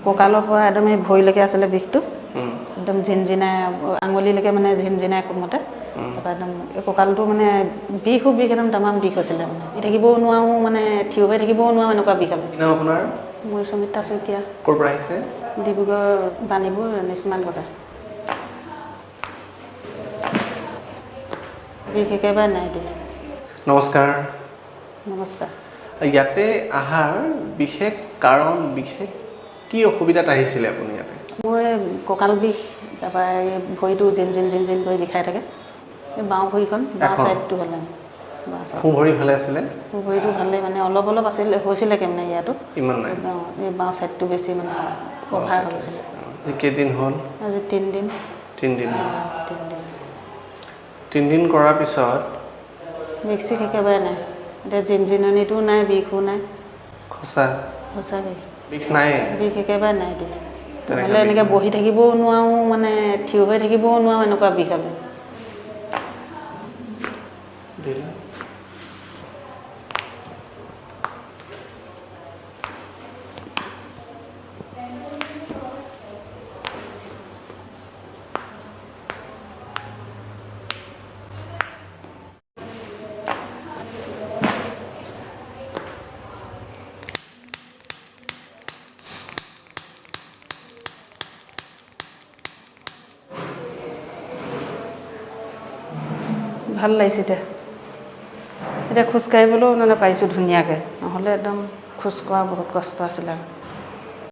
কঁকালৰ পৰা একদম এই ভৰিলৈকে আছিলে বিষটো একদম ঝিনঝিনাই আঙুলিলৈকে মানে ঝিনঝিনাই কোমতে তাৰপৰা একদম এই কঁকালটো মানে বিষ একদম তামাম বিষ হৈছিলে মানে থাকিবও নোৱাৰোঁ মানে থিয় হৈ থাকিবও নোৱাৰোঁ এনেকুৱা বিষ হ'লে আপোনাৰ মোৰ সুমিত্ৰা শইকীয়া ক'ৰ পৰা আহিছে ডিব্ৰুগড় বাণীপুৰ নিষ্মান কটা বিষ একেবাৰে নাই দিয়া নমস্কাৰ নমস্কাৰ ইয়াতে আহাৰ বিশেষ কাৰণ বিশেষ কি অসুবিধাত আহিছিলে আপুনি ইয়াতে মোৰ কঁকাল বিষ তাৰপৰা এই ভৰিটো জিন কৰি বিষাই থাকে এই বাওঁ ভৰিখন বাওঁ ছাইডটো হ'লে সোঁ ভৰি ভালে আছিলে সোঁ ভৰিটো ভালে মানে অলপ আছিলে হৈছিলে কেনে ইয়াতো ইমান নাই এই বাওঁ ছাইডটো বেছি মানে অভাৰ হৈছিলে কেইদিন হ'ল আজি 3 দিন কৰাৰ পিছত বিষ একেবাৰে নাই এতিয়া জিনজিননিটো নাই বিষো নাই সঁচাকৈ বিষ একেবাৰে নাই এতিয়া নহ'লে এনেকৈ বহি থাকিবও নোৱাৰোঁ মানে থিয় হৈ থাকিবও নোৱাৰোঁ এনেকুৱা বিষ হ'লে ভাল লাগিছে এতিয়া খোজকাঢ়িবলৈও মানে পাৰিছোঁ ধুনীয়াকৈ নহ'লে একদম খোজ কঢ়া বহুত কষ্ট আছিলে